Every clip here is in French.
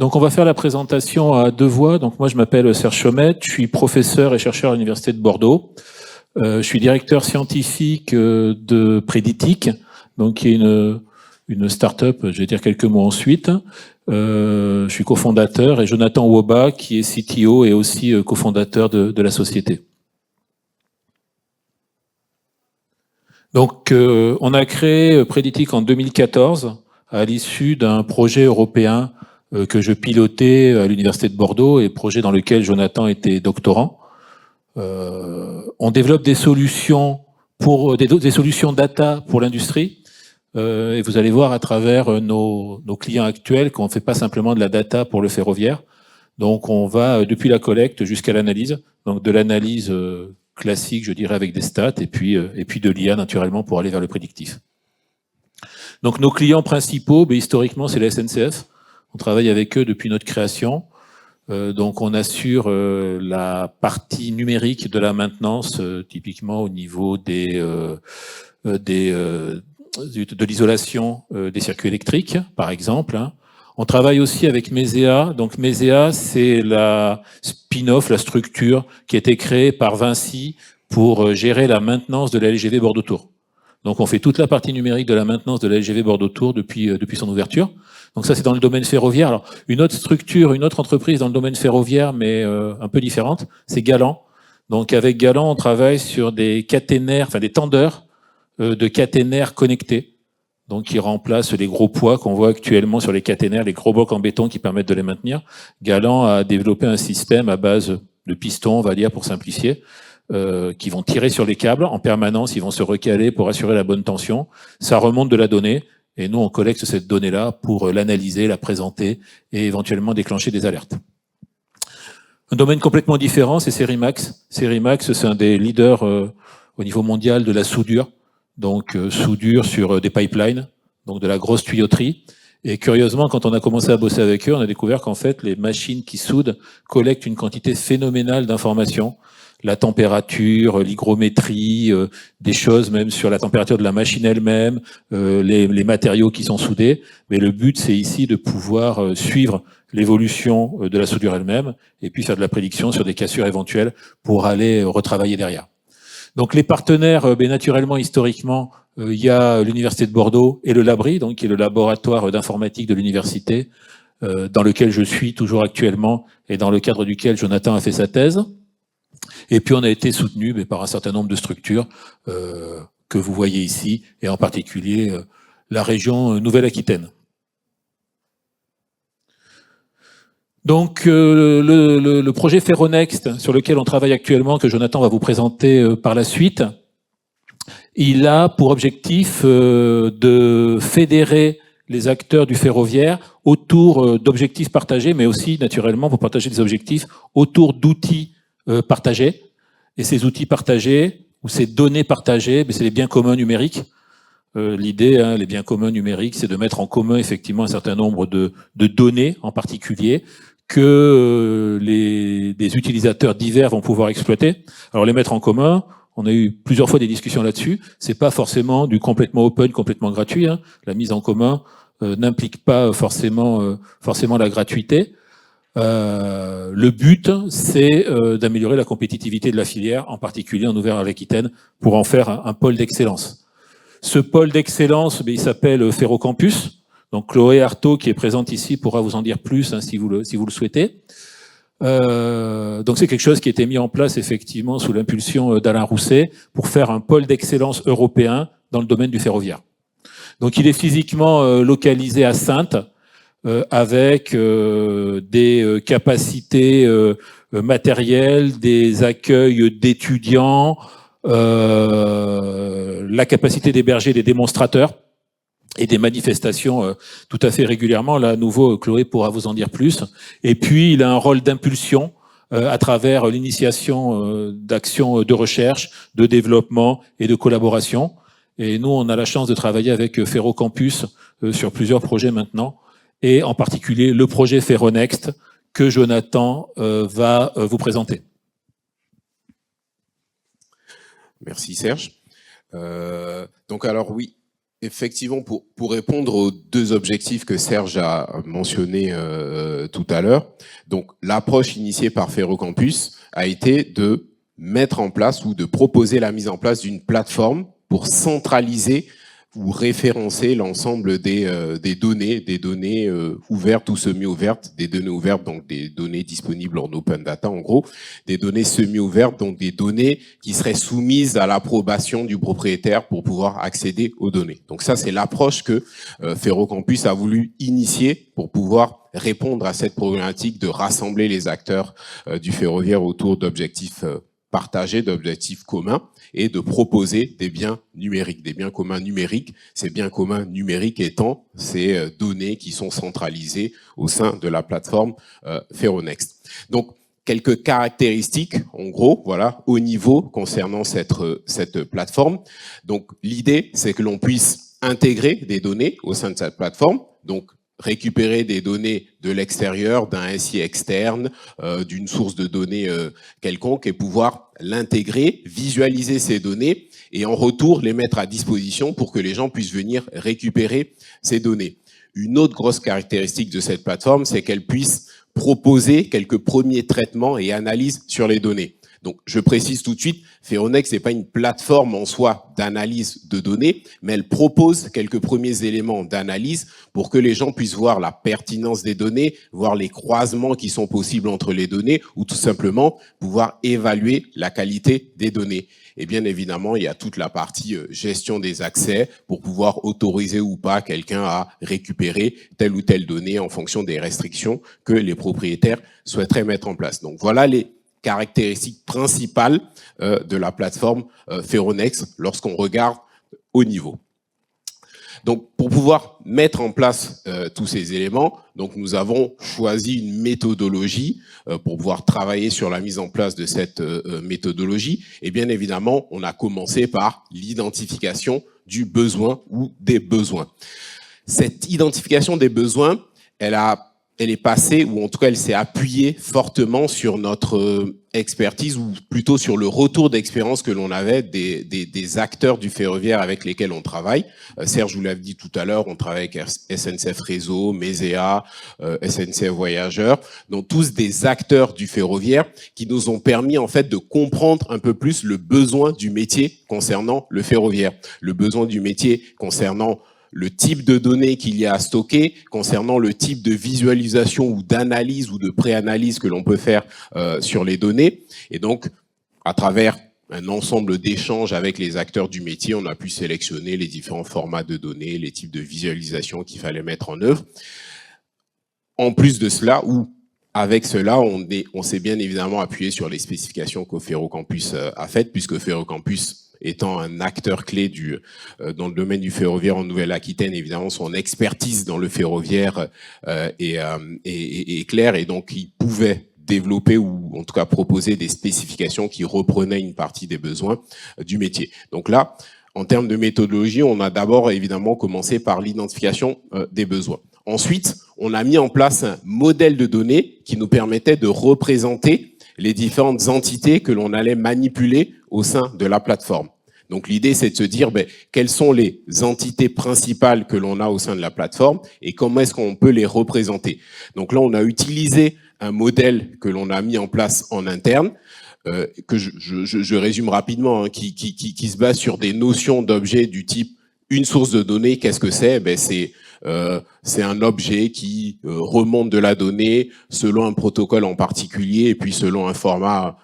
Donc on va faire la présentation à deux voix. Donc moi je m'appelle Serge Chaumette, je suis professeur et chercheur à l'Université de Bordeaux. Je suis directeur scientifique de Préditic, donc qui est une start-up, je vais dire quelques mots ensuite. Je suis cofondateur et Jonathan Woba, qui est CTO et aussi cofondateur de la société. Donc on a créé Préditic en 2014 à l'issue d'un projet européen que je pilotais à l'Université de Bordeaux et projet dans lequel Jonathan était doctorant. On développe des solutions pour des solutions data pour l'industrie. Et vous allez voir à travers nos clients actuels qu'on ne fait pas simplement de la data pour le ferroviaire. Donc on va depuis la collecte jusqu'à l'analyse. Donc de l'analyse classique, je dirais, avec des stats, et puis de l'IA naturellement pour aller vers le prédictif. Donc nos clients principaux, historiquement, c'est la SNCF. On travaille avec eux depuis notre création. Donc on assure la partie numérique de la maintenance, typiquement au niveau de l'isolation des circuits électriques, par exemple. On travaille aussi avec Mesea. Donc Mesea, c'est la spin-off, la structure qui a été créée par Vinci pour gérer la maintenance de la LGV Bordeaux-Tours. Donc on fait toute la partie numérique de la maintenance de la LGV Bordeaux-Tours depuis son ouverture. Donc ça, c'est dans le domaine ferroviaire. Alors, une autre structure, une autre entreprise dans le domaine ferroviaire, mais un peu différente, c'est Galant. Donc avec Galant, on travaille sur des caténaires, enfin des tendeurs de caténaires connectés. Donc qui remplacent les gros poids qu'on voit actuellement sur les caténaires, les gros blocs en béton qui permettent de les maintenir. Galant a développé un système à base de pistons, on va dire, pour simplifier, qui vont tirer sur les câbles en permanence, ils vont se recaler pour assurer la bonne tension. Ça remonte de la donnée. Et nous, on collecte cette donnée-là pour l'analyser, la présenter et éventuellement déclencher des alertes. Un domaine complètement différent, c'est Serimax. Serimax, c'est un des leaders au niveau mondial de la soudure. Donc, soudure sur des pipelines, donc de la grosse tuyauterie. Et curieusement, quand on a commencé à bosser avec eux, on a découvert qu'en fait, les machines qui soudent collectent une quantité phénoménale d'informations. La température, l'hygrométrie, des choses même sur la température de la machine elle-même, les matériaux qui sont soudés. Mais le but, c'est ici de pouvoir suivre l'évolution de la soudure elle-même et puis faire de la prédiction sur des cassures éventuelles pour aller retravailler derrière. Donc les partenaires, naturellement, historiquement, il y a l'Université de Bordeaux et le LABRI, donc qui est le laboratoire d'informatique de l'université, dans lequel je suis toujours actuellement et dans le cadre duquel Jonathan a fait sa thèse. Et puis on a été soutenu par un certain nombre de structures que vous voyez ici, et en particulier la région Nouvelle-Aquitaine. Donc le projet Ferronext, sur lequel on travaille actuellement, que Jonathan va vous présenter par la suite, il a pour objectif de fédérer les acteurs du ferroviaire autour d'objectifs partagés, mais aussi naturellement pour partager des objectifs autour d'outils partagés. Et ces outils partagés, ou ces données partagées, c'est les biens communs numériques. L'idée, les biens communs numériques, c'est de mettre en commun effectivement un certain nombre de données en particulier que des utilisateurs divers vont pouvoir exploiter. Alors les mettre en commun, on a eu plusieurs fois des discussions là-dessus, c'est pas forcément du complètement open, complètement gratuit. La mise en commun n'implique pas forcément la gratuité. Le but, c'est d'améliorer la compétitivité de la filière, en particulier en Nouvelle-Aquitaine, pour en faire un pôle d'excellence. Ce pôle d'excellence, il s'appelle Ferrocampus. Donc Chloé Artaud, qui est présente ici, pourra vous en dire plus si vous le souhaitez. Donc c'est quelque chose qui a été mis en place effectivement sous l'impulsion d'Alain Rousset pour faire un pôle d'excellence européen dans le domaine du ferroviaire. Donc il est physiquement localisé à Saintes, avec des capacités matérielles, des accueils d'étudiants, la capacité d'héberger des démonstrateurs et des manifestations tout à fait régulièrement. Là, à nouveau, Chloé pourra vous en dire plus. Et puis, il a un rôle d'impulsion à travers l'initiation d'actions de recherche, de développement et de collaboration. Et nous, on a la chance de travailler avec Ferrocampus sur plusieurs projets maintenant, et en particulier le projet Ferronext que Jonathan va vous présenter. Merci Serge. Donc alors oui, Effectivement, pour répondre aux deux objectifs que Serge a mentionnés tout à l'heure, donc l'approche initiée par Ferrocampus a été de mettre en place ou de proposer la mise en place d'une plateforme pour centraliser ou référencer l'ensemble des données ouvertes ou semi-ouvertes, des données ouvertes, donc des données disponibles en open data en gros, des données semi-ouvertes, donc des données qui seraient soumises à l'approbation du propriétaire pour pouvoir accéder aux données. Donc ça, c'est l'approche que Ferrocampus a voulu initier pour pouvoir répondre à cette problématique de rassembler les acteurs du ferroviaire autour d'objectifs partagés, d'objectifs communs, et de proposer des biens numériques, des biens communs numériques. Ces biens communs numériques étant ces données qui sont centralisées au sein de la plateforme Ferronext. Donc, quelques caractéristiques, en gros, voilà, au niveau concernant cette plateforme. Donc, l'idée, c'est que l'on puisse intégrer des données au sein de cette plateforme. Donc, récupérer des données de l'extérieur, d'un SI externe, d'une source de données quelconque et pouvoir l'intégrer, visualiser ces données et en retour les mettre à disposition pour que les gens puissent venir récupérer ces données. Une autre grosse caractéristique de cette plateforme, c'est qu'elle puisse proposer quelques premiers traitements et analyses sur les données. Donc, je précise tout de suite, Ferronext n'est pas une plateforme en soi d'analyse de données, mais elle propose quelques premiers éléments d'analyse pour que les gens puissent voir la pertinence des données, voir les croisements qui sont possibles entre les données ou tout simplement pouvoir évaluer la qualité des données. Et bien évidemment, il y a toute la partie gestion des accès pour pouvoir autoriser ou pas quelqu'un à récupérer telle ou telle donnée en fonction des restrictions que les propriétaires souhaiteraient mettre en place. Donc voilà les caractéristiques principales de la plateforme Ferronext lorsqu'on regarde au niveau. Donc, pour pouvoir mettre en place tous ces éléments, donc nous avons choisi une méthodologie pour pouvoir travailler sur la mise en place de cette méthodologie. Et bien évidemment, on a commencé par l'identification du besoin ou des besoins. Cette identification des besoins, elle est passée, ou en tout cas elle s'est appuyée fortement sur notre expertise, ou plutôt sur le retour d'expérience que l'on avait des acteurs du ferroviaire avec lesquels on travaille. Serge vous l'avez dit tout à l'heure, on travaille avec SNCF Réseau, Mesea, SNCF Voyageurs, donc tous des acteurs du ferroviaire qui nous ont permis en fait de comprendre un peu plus le besoin du métier concernant le ferroviaire, le besoin du métier concernant le type de données qu'il y a à stocker, concernant le type de visualisation ou d'analyse ou de pré-analyse que l'on peut faire sur les données. Et donc, à travers un ensemble d'échanges avec les acteurs du métier, on a pu sélectionner les différents formats de données, les types de visualisation qu'il fallait mettre en œuvre. En plus de cela, ou avec cela, on s'est bien évidemment appuyé sur les spécifications que Ferrocampus a faites, puisque Ferrocampus étant un acteur clé dans le domaine du ferroviaire en Nouvelle-Aquitaine, évidemment, son expertise dans le ferroviaire est claire, et donc il pouvait développer ou en tout cas proposer des spécifications qui reprenaient une partie des besoins du métier. Donc là, en termes de méthodologie, on a d'abord évidemment commencé par l'identification des besoins. Ensuite, on a mis en place un modèle de données qui nous permettait de représenter les différentes entités que l'on allait manipuler au sein de la plateforme. Donc l'idée, c'est de se dire quelles sont les entités principales que l'on a au sein de la plateforme et comment est-ce qu'on peut les représenter. Donc là, on a utilisé un modèle que l'on a mis en place en interne, que je résume rapidement, hein, qui se base sur des notions d'objets du type une source de données. Qu'est-ce que c'est? C'est un objet qui remonte de la donnée selon un protocole en particulier et puis selon un format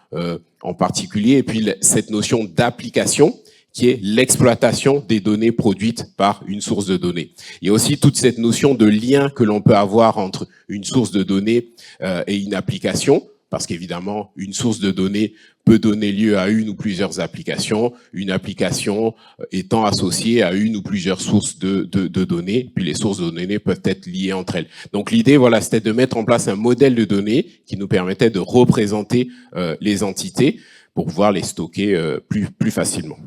en particulier. Et puis cette notion d'application qui est l'exploitation des données produites par une source de données. Il y a aussi toute cette notion de lien que l'on peut avoir entre une source de données et une application, parce qu'évidemment, une source de données peut donner lieu à une ou plusieurs applications, une application étant associée à une ou plusieurs sources de données, puis les sources de données peuvent être liées entre elles. Donc l'idée, voilà, c'était de mettre en place un modèle de données qui nous permettait de représenter les entités pour pouvoir les stocker plus facilement.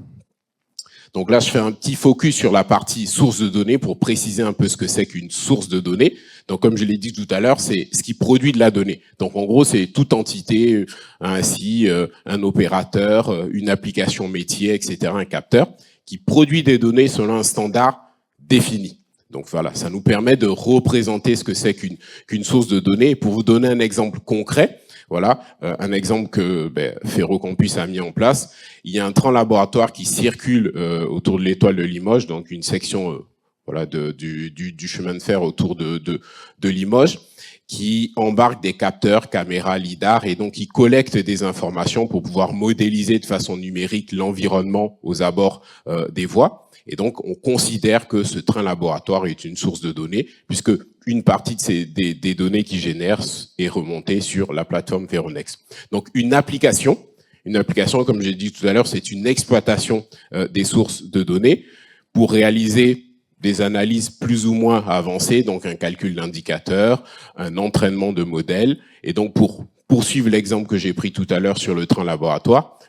Donc là, je fais un petit focus sur la partie source de données pour préciser un peu ce que c'est qu'une source de données. Donc, comme je l'ai dit tout à l'heure, c'est ce qui produit de la donnée. Donc, en gros, c'est toute entité, ainsi un opérateur, une application métier, etc., un capteur, qui produit des données selon un standard définie. Donc voilà, ça nous permet de représenter ce que c'est qu'une source de données. Et pour vous donner un exemple concret, voilà, un exemple que Ferrocampus a mis en place. Il y a un train laboratoire qui circule autour de l'étoile de Limoges, donc une section voilà, du chemin de fer autour de Limoges, qui embarque des capteurs, caméras, lidar, et donc qui collecte des informations pour pouvoir modéliser de façon numérique l'environnement aux abords des voies. Et donc, on considère que ce train laboratoire est une source de données, puisque une partie de des données qu'il génère est remontée sur la plateforme Ferronext. Donc, une application, comme j'ai dit tout à l'heure, c'est une exploitation des sources de données pour réaliser des analyses plus ou moins avancées, donc un calcul d'indicateurs, un entraînement de modèles. Et donc, pour poursuivre l'exemple que j'ai pris tout à l'heure sur le train laboratoire,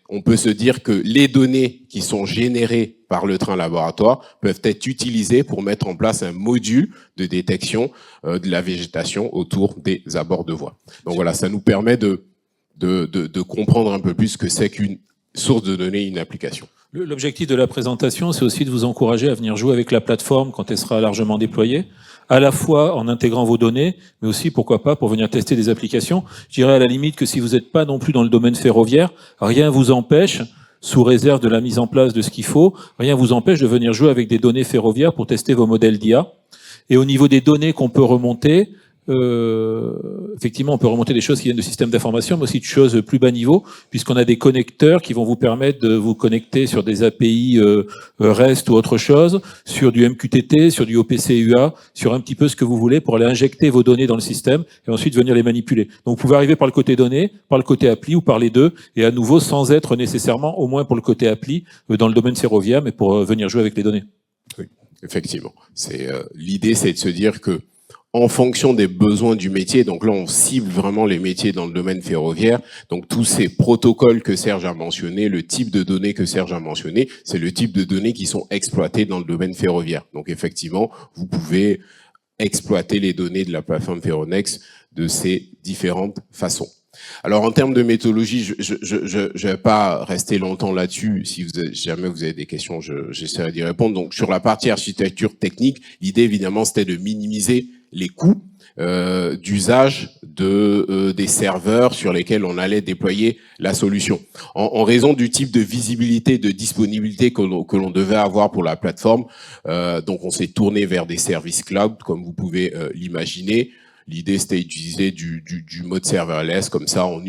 on peut se dire que les données qui sont générées par le train laboratoire peuvent être utilisées pour mettre en place un module de détection de la végétation autour des abords de voies. Donc voilà, ça nous permet de comprendre un peu plus ce que c'est qu'une source de données, une application. L'objectif de la présentation, c'est aussi de vous encourager à venir jouer avec la plateforme quand elle sera largement déployée, à la fois en intégrant vos données, mais aussi, pourquoi pas, pour venir tester des applications. Je dirais à la limite que si vous n'êtes pas non plus dans le domaine ferroviaire, rien vous empêche, sous réserve de la mise en place de ce qu'il faut, rien vous empêche de venir jouer avec des données ferroviaires pour tester vos modèles d'IA. Et au niveau des données qu'on peut remonter, effectivement, on peut remonter des choses qui viennent de systèmes d'information, mais aussi de choses plus bas niveau, puisqu'on a des connecteurs qui vont vous permettre de vous connecter sur des API REST ou autre chose, sur du MQTT, sur du OPC-UA, sur un petit peu ce que vous voulez pour aller injecter vos données dans le système et ensuite venir les manipuler. Donc vous pouvez arriver par le côté données, par le côté appli ou par les deux, et à nouveau sans être nécessairement, au moins pour le côté appli, dans le domaine ferroviaire, mais pour venir jouer avec les données. Oui, effectivement. L'idée, c'est de se dire que en fonction des besoins du métier, donc là on cible vraiment les métiers dans le domaine ferroviaire, donc tous ces protocoles que Serge a mentionnés, le type de données que Serge a mentionné, c'est le type de données qui sont exploitées dans le domaine ferroviaire. Donc effectivement, vous pouvez exploiter les données de la plateforme Ferronext de ces différentes façons. Alors en termes de méthodologie, je vais pas rester longtemps là-dessus. Si jamais vous avez des questions, j'essaierai d'y répondre. Donc sur la partie architecture technique, l'idée évidemment c'était de minimiser les coûts d'usage des serveurs sur lesquels on allait déployer la solution. En raison du type de visibilité, de disponibilité que l'on devait avoir pour la plateforme, donc on s'est tourné vers des services cloud, comme vous pouvez l'imaginer. L'idée, c'était d'utiliser du mode serverless, comme ça on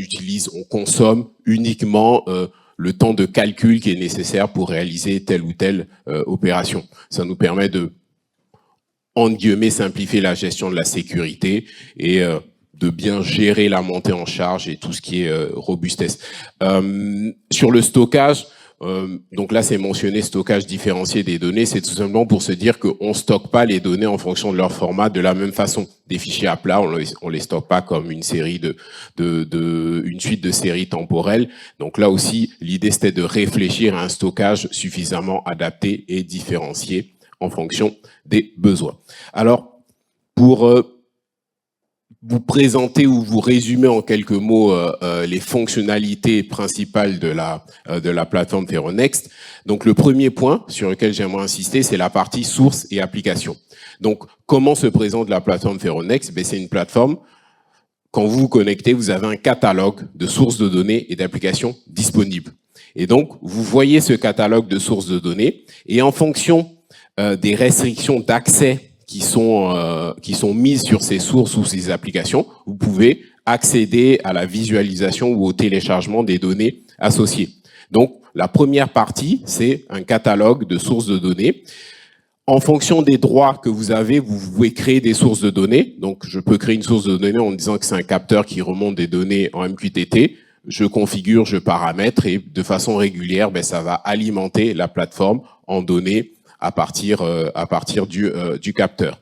consomme uniquement le temps de calcul qui est nécessaire pour réaliser telle ou telle opération. Ça nous permet de, entre guillemets, simplifier la gestion de la sécurité et de bien gérer la montée en charge et tout ce qui est robustesse. Sur le stockage, donc là c'est mentionné stockage différencié des données, c'est tout simplement pour se dire qu'on stocke pas les données en fonction de leur format de la même façon. Des fichiers à plat, on les stocke pas comme une série une suite de séries temporelles. Donc là aussi, l'idée c'était de réfléchir à un stockage suffisamment adapté et différencié en fonction des besoins. Alors, pour vous présenter ou vous résumer en quelques mots les fonctionnalités principales de la plateforme Ferronext. Donc le premier point sur lequel j'aimerais insister, c'est la partie source et application. Donc comment se présente la plateforme Ferronext? C'est une plateforme, quand vous vous connectez, vous avez un catalogue de sources de données et d'applications disponibles. Et donc vous voyez ce catalogue de sources de données et en fonction des restrictions d'accès qui sont mises sur ces sources ou ces applications, vous pouvez accéder à la visualisation ou au téléchargement des données associées. Donc, la première partie, c'est un catalogue de sources de données. En fonction des droits que vous avez, vous pouvez créer des sources de données. Donc, je peux créer une source de données en disant que c'est un capteur qui remonte des données en MQTT. Je configure, je paramètre et de façon régulière, ça va alimenter la plateforme en données à partir du capteur.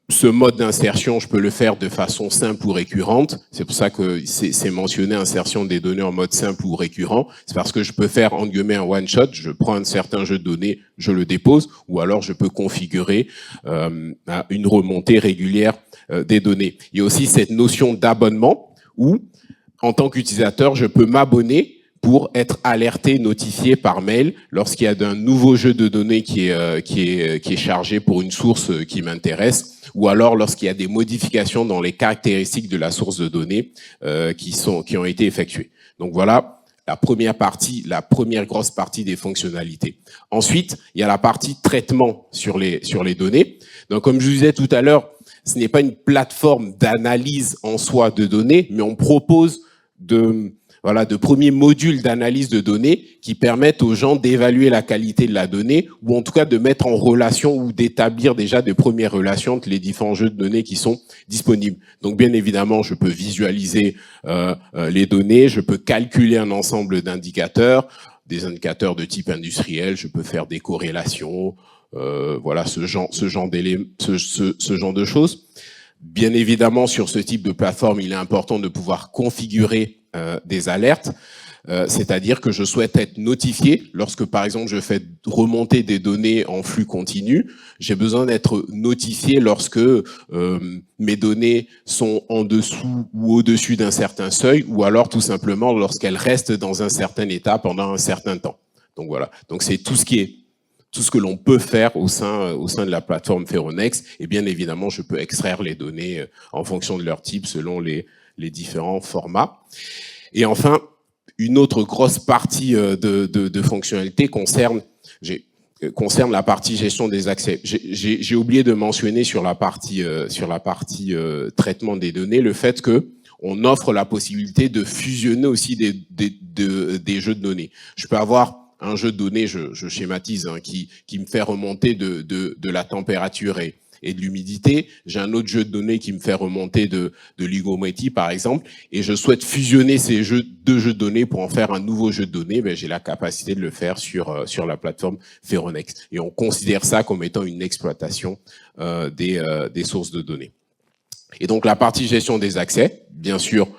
Ce mode d'insertion, je peux le faire de façon simple ou récurrente. C'est pour ça que c'est mentionné insertion des données en mode simple ou récurrent. C'est parce que je peux faire, en guillemets, un one-shot. Je prends un certain jeu de données, je le dépose, ou alors je peux configurer une remontée régulière des données. Il y a aussi cette notion d'abonnement où, en tant qu'utilisateur, je peux m'abonner pour être alerté, notifié par mail lorsqu'il y a un nouveau jeu de données qui est chargé pour une source qui m'intéresse, ou alors lorsqu'il y a des modifications dans les caractéristiques de la source de données qui ont été effectuées. Donc voilà la première partie, la première grosse partie des fonctionnalités. Ensuite, il y a la partie traitement sur les données. Donc comme je vous disais tout à l'heure, ce n'est pas une plateforme d'analyse en soi de données, mais on propose de premiers modules d'analyse de données qui permettent aux gens d'évaluer la qualité de la donnée, ou en tout cas de mettre en relation ou d'établir déjà de premières relations entre les différents jeux de données qui sont disponibles. Donc bien évidemment, je peux visualiser les données, je peux calculer un ensemble d'indicateurs, des indicateurs de type industriel, je peux faire des corrélations, voilà ce genre de choses. Bien évidemment, sur ce type de plateforme, il est important de pouvoir configurer des alertes, c'est-à-dire que je souhaite être notifié lorsque, par exemple, je fais remonter des données en flux continu. J'ai besoin d'être notifié lorsque mes données sont en dessous ou au-dessus d'un certain seuil, ou alors tout simplement lorsqu'elles restent dans un certain état pendant un certain temps. Donc voilà. Donc c'est tout ce que l'on peut faire au sein de la plateforme Ferronex. Et bien évidemment, je peux extraire les données en fonction de leur type selon les différents formats. Et enfin, une autre grosse partie de fonctionnalité concerne la partie gestion des accès. J'ai oublié de mentionner sur la partie traitement des données le fait que on offre la possibilité de fusionner aussi des jeux de données. Je peux avoir un jeu de données, je schématise, hein, qui me fait remonter de la température et de l'humidité. J'ai un autre jeu de données qui me fait remonter de l'hygrométrie, par exemple, et je souhaite fusionner ces deux jeux de données pour en faire un nouveau jeu de données. Ben, j'ai la capacité de le faire sur la plateforme Ferronex. Et on considère ça comme étant une exploitation des sources de données. Et donc, la partie gestion des accès, bien sûr,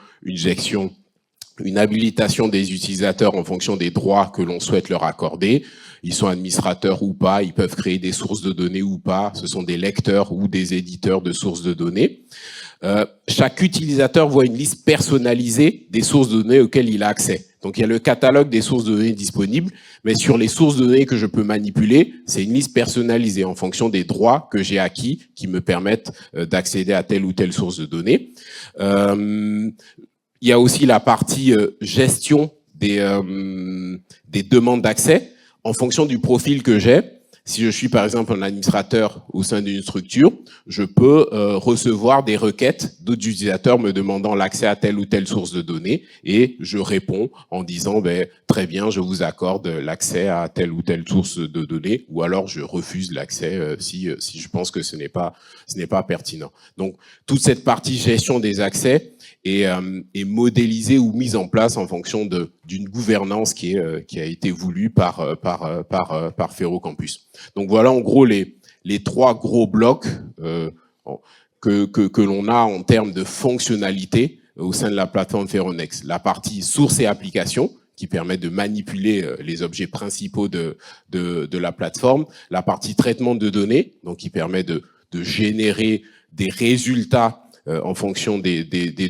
une habilitation des utilisateurs en fonction des droits que l'on souhaite leur accorder. Ils sont administrateurs ou pas, ils peuvent créer des sources de données ou pas, ce sont des lecteurs ou des éditeurs de sources de données. Chaque utilisateur voit une liste personnalisée des sources de données auxquelles il a accès. Donc il y a le catalogue des sources de données disponibles, mais sur les sources de données que je peux manipuler, c'est une liste personnalisée en fonction des droits que j'ai acquis qui me permettent d'accéder à telle ou telle source de données. Il y a aussi la partie gestion des demandes d'accès en fonction du profil que j'ai. Si je suis par exemple un administrateur au sein d'une structure, je peux recevoir des requêtes d'autres utilisateurs me demandant l'accès à telle ou telle source de données et je réponds en disant très bien, je vous accorde l'accès à telle ou telle source de données, ou alors je refuse l'accès si je pense que ce n'est pas pertinent. Donc toute cette partie gestion des accès est modélisée ou mise en place en fonction d'une gouvernance qui a été voulue par Ferrocampus. Donc voilà en gros les trois gros blocs que l'on a en termes de fonctionnalité au sein de la plateforme Ferronex. La partie source et application qui permet de manipuler les objets principaux de la plateforme. La partie traitement de données, donc qui permet de générer des résultats en fonction des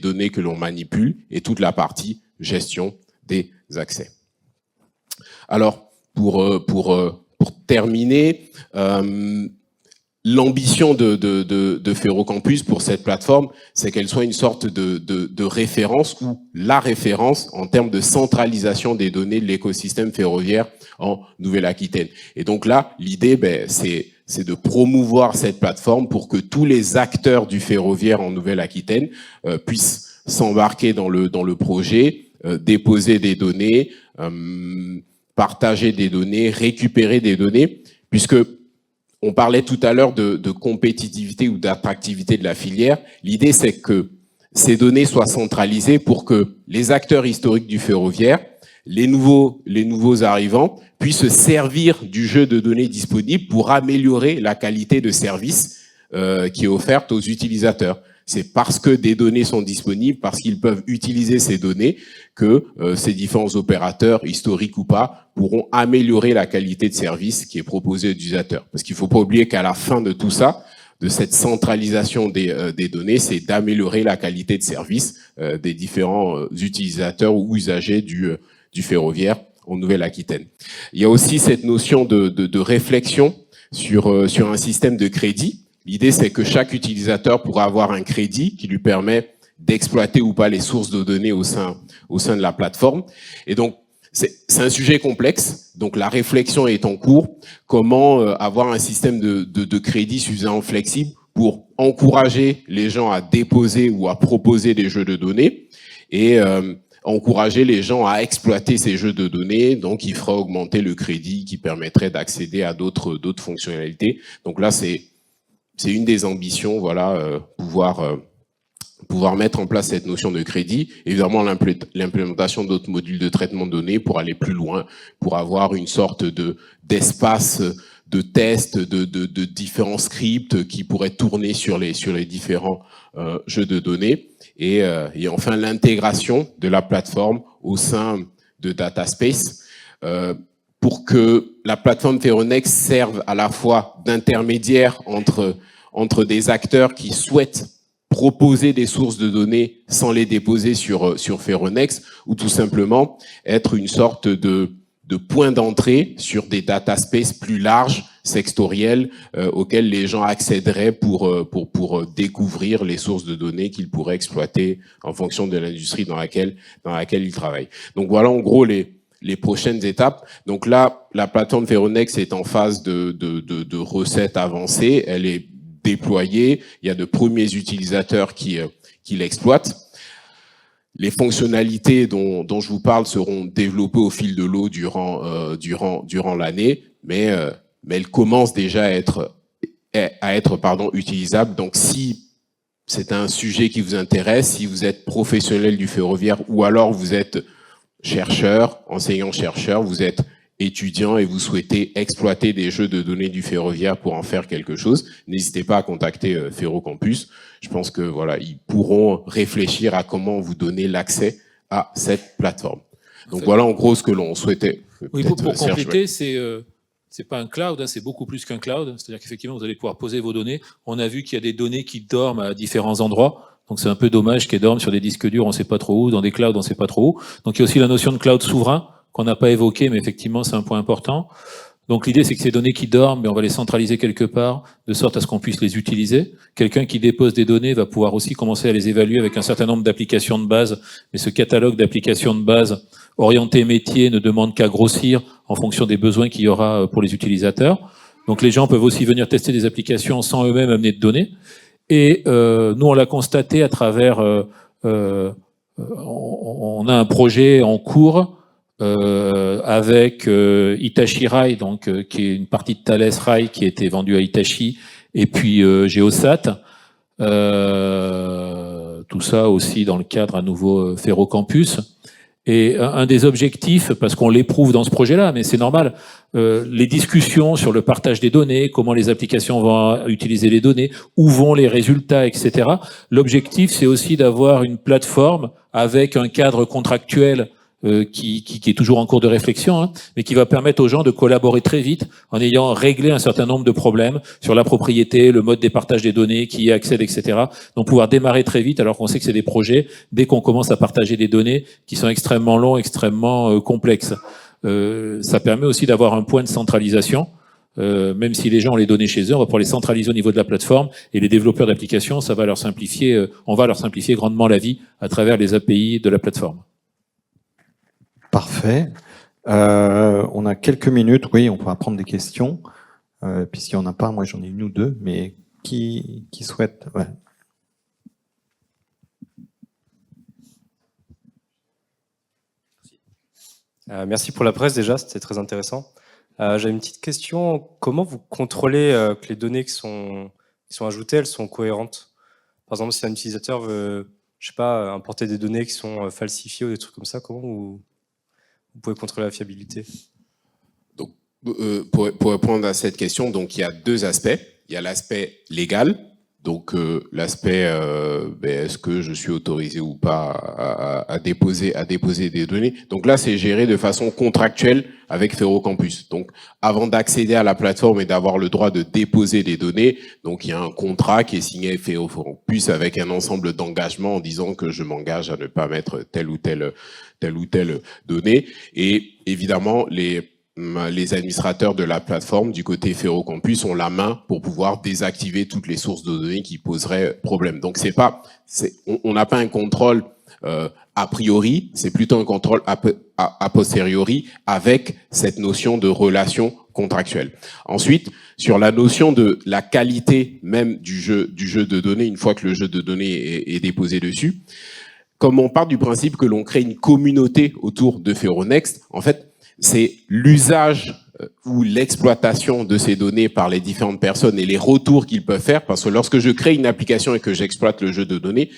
données que l'on manipule, et toute la partie gestion des accès. Alors, pour terminer, l'ambition de Ferrocampus pour cette plateforme, c'est qu'elle soit une sorte de référence ou la référence en termes de centralisation des données de l'écosystème ferroviaire en Nouvelle-Aquitaine. Et donc là, l'idée, c'est de promouvoir cette plateforme pour que tous les acteurs du ferroviaire en Nouvelle-Aquitaine puissent s'embarquer dans le projet, déposer des données, partager des données, récupérer des données, puisque on parlait tout à l'heure de compétitivité ou d'attractivité de la filière. L'idée, c'est que ces données soient centralisées pour que les acteurs historiques du ferroviaire, les nouveaux arrivants, puissent se servir du jeu de données disponible pour améliorer la qualité de service qui est offerte aux utilisateurs. C'est parce que des données sont disponibles, parce qu'ils peuvent utiliser ces données, que ces différents opérateurs, historiques ou pas, pourront améliorer la qualité de service qui est proposée aux utilisateurs. Parce qu'il ne faut pas oublier qu'à la fin de tout ça, de cette centralisation des données, c'est d'améliorer la qualité de service des différents utilisateurs ou usagers du du ferroviaire en Nouvelle-Aquitaine. Il y a aussi cette notion de réflexion sur un système de crédit. L'idée, c'est que chaque utilisateur pourra avoir un crédit qui lui permet d'exploiter ou pas les sources de données au sein de la plateforme. Et donc, c'est un sujet complexe, donc la réflexion est en cours. Comment avoir un système de crédit suffisamment flexible pour encourager les gens à déposer ou à proposer des jeux de données et encourager les gens à exploiter ces jeux de données, donc il fera augmenter le crédit qui permettrait d'accéder à d'autres fonctionnalités. Donc là, c'est une des ambitions, voilà, pouvoir mettre en place cette notion de crédit. Évidemment, l'implémentation d'autres modules de traitement de données pour aller plus loin, pour avoir une sorte d'espace de test de différents scripts qui pourraient tourner sur les différents jeux de données. Et enfin, l'intégration de la plateforme au sein de DataSpace pour que la plateforme Ferronext serve à la fois d'intermédiaire entre des acteurs qui souhaitent proposer des sources de données sans les déposer sur Ferronext, ou tout simplement être une sorte de point d'entrée sur des dataspaces plus larges, sectoriels, auxquels les gens accéderaient pour découvrir les sources de données qu'ils pourraient exploiter en fonction de l'industrie dans laquelle ils travaillent. Donc voilà en gros les prochaines étapes. Donc là, la plateforme Ferronext est en phase de recettes avancées. Elle est déployée. Il y a de premiers utilisateurs qui l'exploitent. Les fonctionnalités dont je vous parle seront développées au fil de l'eau durant l'année, mais elles commencent déjà à être utilisables. Donc si c'est un sujet qui vous intéresse, si vous êtes professionnel du ferroviaire ou alors vous êtes chercheur, enseignant-chercheur, vous êtes étudiant et vous souhaitez exploiter des jeux de données du ferroviaire pour en faire quelque chose, n'hésitez pas à contacter Ferrocampus. Je pense que voilà, ils pourront réfléchir à comment vous donner l'accès à cette plateforme. Donc voilà en gros ce que l'on souhaitait. Oui, pour compléter, c'est pas un cloud, hein, c'est beaucoup plus qu'un cloud. C'est-à-dire qu'effectivement, vous allez pouvoir poser vos données. On a vu qu'il y a des données qui dorment à différents endroits. Donc c'est un peu dommage qu'elles dorment sur des disques durs, on ne sait pas trop où, dans des clouds, on ne sait pas trop où. Donc il y a aussi la notion de cloud souverain qu'on n'a pas évoqué, mais effectivement c'est un point important. Donc l'idée c'est que ces données qui dorment, on va les centraliser quelque part, de sorte à ce qu'on puisse les utiliser. Quelqu'un qui dépose des données va pouvoir aussi commencer à les évaluer avec un certain nombre d'applications de base, mais ce catalogue d'applications de base orienté métier ne demande qu'à grossir en fonction des besoins qu'il y aura pour les utilisateurs. Donc les gens peuvent aussi venir tester des applications sans eux-mêmes amener de données. Et nous, on l'a constaté à travers... on a un projet en cours avec Hitachi Rail, donc qui est une partie de Thales Rail qui a été vendue à Hitachi, et puis Geosat. Tout ça aussi dans le cadre à nouveau Ferrocampus. Et un des objectifs, parce qu'on l'éprouve dans ce projet-là, mais c'est normal, les discussions sur le partage des données, comment les applications vont utiliser les données, où vont les résultats, etc. L'objectif, c'est aussi d'avoir une plateforme avec un cadre contractuel qui est toujours en cours de réflexion, hein, mais qui va permettre aux gens de collaborer très vite en ayant réglé un certain nombre de problèmes sur la propriété, le mode des partages des données, qui y accède, etc. Donc pouvoir démarrer très vite, alors qu'on sait que c'est des projets, dès qu'on commence à partager des données qui sont extrêmement longs, extrêmement complexes. Ça permet aussi d'avoir un point de centralisation. Même si les gens ont les données chez eux, on va pouvoir les centraliser au niveau de la plateforme, et les développeurs d'applications, ça va leur simplifier, on va leur simplifier grandement la vie à travers les API de la plateforme. Parfait. On a quelques minutes, oui, on pourra prendre des questions. Puisqu'il n'y en a pas, moi j'en ai une ou deux, mais qui souhaite ouais. Merci pour la presse déjà, c'était très intéressant. J'ai une petite question. Comment vous contrôlez que les données qui sont ajoutées, elles sont cohérentes? Par exemple, si un utilisateur veut, je sais pas, importer des données qui sont falsifiées ou des trucs comme ça, comment vous pouvez contrôler la fiabilité? Donc, pour répondre à cette question, donc il y a deux aspects. Il y a l'aspect légal. Donc l'aspect est-ce que je suis autorisé ou pas à déposer des données. Donc là, c'est géré de façon contractuelle avec Ferrocampus. Donc avant d'accéder à la plateforme et d'avoir le droit de déposer des données, donc il y a un contrat qui est signé avec Ferrocampus avec un ensemble d'engagements en disant que je m'engage à ne pas mettre telle ou telle donnée. Et évidemment, les administrateurs de la plateforme du côté Ferrocampus ont la main pour pouvoir désactiver toutes les sources de données qui poseraient problème. Donc on n'a pas un contrôle a priori, c'est plutôt un contrôle a posteriori avec cette notion de relation contractuelle. Ensuite, sur la notion de la qualité même du jeu de données, une fois que le jeu de données est déposé dessus, comme on part du principe que l'on crée une communauté autour de Ferronext, en fait, c'est l'usage ou l'exploitation de ces données par les différentes personnes et les retours qu'ils peuvent faire, parce que lorsque je crée une application et que j'exploite le jeu de données,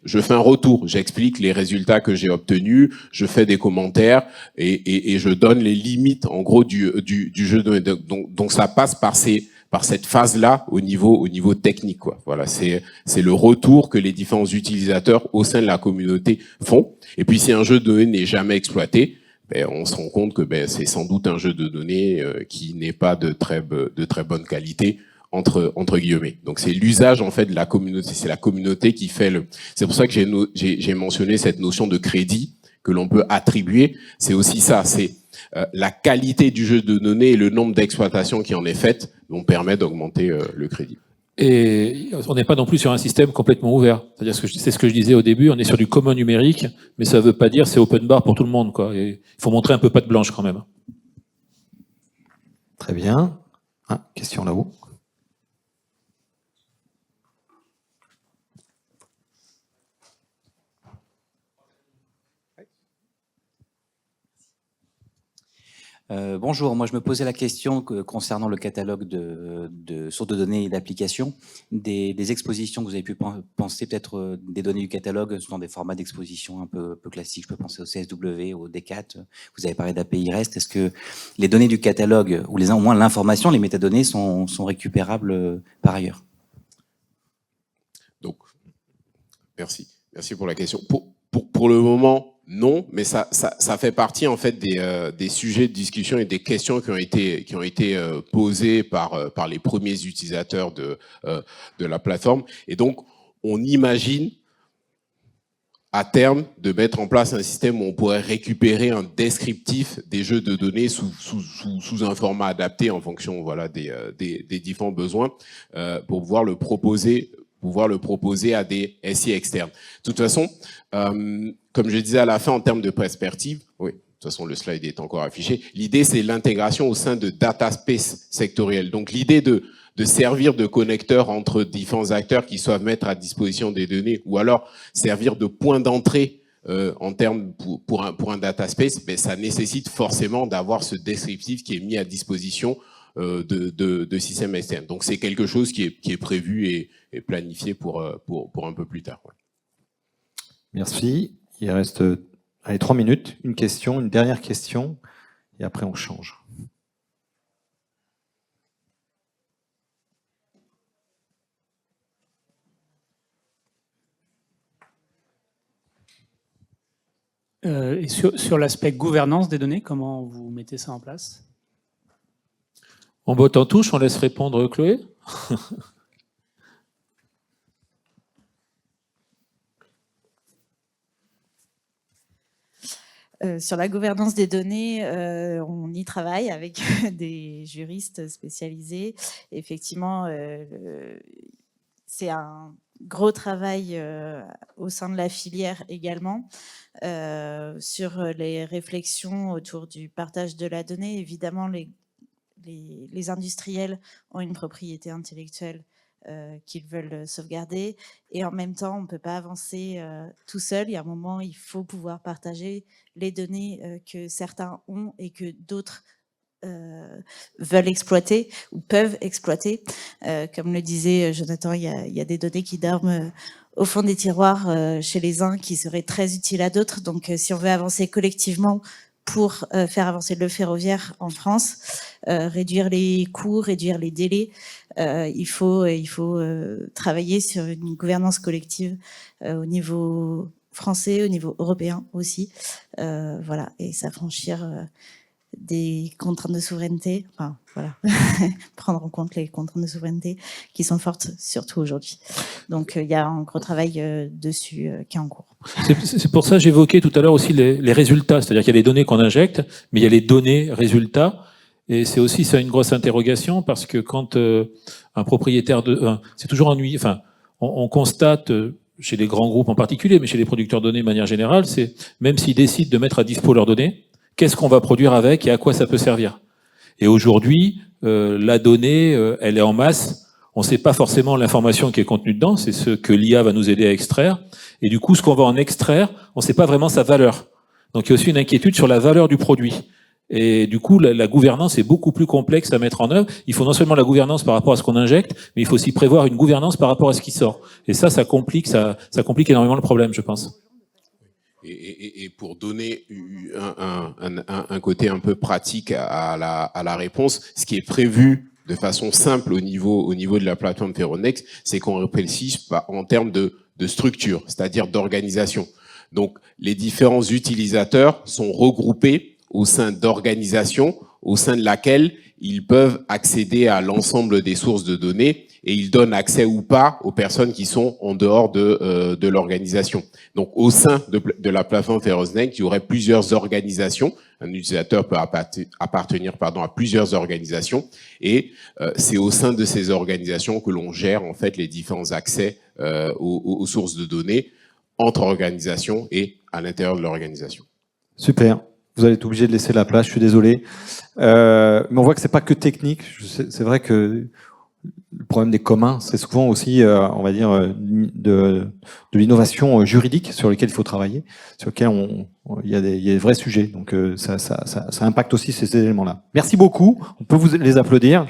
je fais un retour, j'explique les résultats que j'ai obtenus, je fais des commentaires et je donne les limites en gros du jeu de données. Donc ça passe par cette phase-là au niveau technique, quoi. Voilà, c'est le retour que les différents utilisateurs au sein de la communauté font. Et puis si un jeu de données n'est jamais exploité, on se rend compte que c'est sans doute un jeu de données qui n'est pas de très bonne qualité entre guillemets. Donc c'est l'usage en fait de la communauté, c'est la communauté qui fait c'est pour ça que j'ai mentionné cette notion de crédit que l'on peut attribuer. C'est aussi ça, c'est la qualité du jeu de données et le nombre d'exploitations qui en est faite vont permettre d'augmenter le crédit. Et on n'est pas non plus sur un système complètement ouvert. C'est-à-dire que c'est ce que je disais au début, on est sur du commun numérique, mais ça ne veut pas dire c'est open bar pour tout le monde, quoi. Et il faut montrer un peu patte blanche quand même. Très bien. Question là-haut. Bonjour, moi je me posais la question concernant le catalogue de sources de données et d'applications, des expositions que vous avez pu penser, peut-être des données du catalogue dans des formats d'exposition un peu classiques. Je peux penser au CSW, au D4, vous avez parlé d'API REST. Est-ce que les données du catalogue, ou au moins l'information, les métadonnées sont récupérables par ailleurs? Donc, merci pour la question. Pour le moment, non, mais ça fait partie en fait des sujets de discussion et des questions qui ont été posées par les premiers utilisateurs de la plateforme. Et donc, on imagine à terme de mettre en place un système où on pourrait récupérer un descriptif des jeux de données sous un format adapté en fonction des différents besoins pour pouvoir le proposer à des SI externes. De toute façon, comme je disais à la fin, en termes de perspective, oui, de toute façon, le slide est encore affiché, l'idée, c'est l'intégration au sein de data space sectoriels. Donc, l'idée de servir de connecteur entre différents acteurs qui doivent mettre à disposition des données ou alors servir de point d'entrée en termes pour un data space, ça nécessite forcément d'avoir ce descriptif qui est mis à disposition de systèmes externes. Donc, c'est quelque chose qui est prévu et planifié pour un peu plus tard. Ouais. Merci. Il reste 3 minutes. Une question, une dernière question, et après on change. Et sur l'aspect gouvernance des données, comment vous mettez ça en place? On botte en touche, on laisse répondre Chloé. Sur la gouvernance des données, on y travaille avec des juristes spécialisés. Effectivement, c'est un gros travail au sein de la filière également sur les réflexions autour du partage de la donnée. Évidemment, les industriels ont une propriété intellectuelle qu'ils veulent sauvegarder. Et en même temps, on ne peut pas avancer tout seul. Il y a un moment, il faut pouvoir partager les données que certains ont et que d'autres veulent exploiter ou peuvent exploiter. Comme le disait Jonathan, il y a des données qui dorment au fond des tiroirs chez les uns qui seraient très utiles à d'autres. Donc, si on veut avancer collectivement pour faire avancer le ferroviaire en France, réduire les coûts, réduire les délais. Il faut travailler sur une gouvernance collective au niveau français, au niveau européen aussi, voilà, et s'affranchir des contraintes de souveraineté, enfin voilà, prendre en compte les contraintes de souveraineté qui sont fortes, surtout aujourd'hui. Donc il y a un gros travail dessus qui est en cours. C'est pour ça que j'évoquais tout à l'heure aussi les résultats, c'est-à-dire qu'il y a les données qu'on injecte, mais il y a les données résultats, et c'est aussi ça une grosse interrogation, parce que quand un propriétaire c'est toujours ennuyeux, enfin, on constate chez les grands groupes en particulier, mais chez les producteurs de données de manière générale, c'est même s'ils décident de mettre à dispo leurs données, qu'est-ce qu'on va produire avec et à quoi ça peut servir. Et aujourd'hui, la donnée, elle est en masse. On ne sait pas forcément l'information qui est contenue dedans, c'est ce que l'IA va nous aider à extraire. Et du coup, ce qu'on va en extraire, on ne sait pas vraiment sa valeur. Donc il y a aussi une inquiétude sur la valeur du produit. Et du coup, la gouvernance est beaucoup plus complexe à mettre en œuvre. Il faut non seulement la gouvernance par rapport à ce qu'on injecte, mais il faut aussi prévoir une gouvernance par rapport à ce qui sort. Et ça complique énormément le problème, je pense. Et pour donner un côté un peu pratique à la réponse, ce qui est prévu de façon simple au niveau de la plateforme Ferronext, c'est qu'on réfléchisse en termes de structure, c'est-à-dire d'organisation. Donc, les différents utilisateurs sont regroupés au sein d'organisations, au sein de laquelle ils peuvent accéder à l'ensemble des sources de données et ils donnent accès ou pas aux personnes qui sont en dehors de l'organisation. Donc, au sein de la plateforme Ferronext, il y aurait plusieurs organisations. Un utilisateur peut appartenir à plusieurs organisations et c'est au sein de ces organisations que l'on gère en fait les différents accès aux sources de données entre organisations et à l'intérieur de l'organisation. Super. Vous allez être obligé de laisser la place, je suis désolé. Mais on voit que c'est pas que technique. C'est vrai que le problème des communs, c'est souvent aussi, on va dire, de l'innovation juridique sur lesquelles il faut travailler, sur lesquelles il y a des vrais sujets. Donc ça impacte aussi ces éléments-là. Merci beaucoup. On peut vous les applaudir.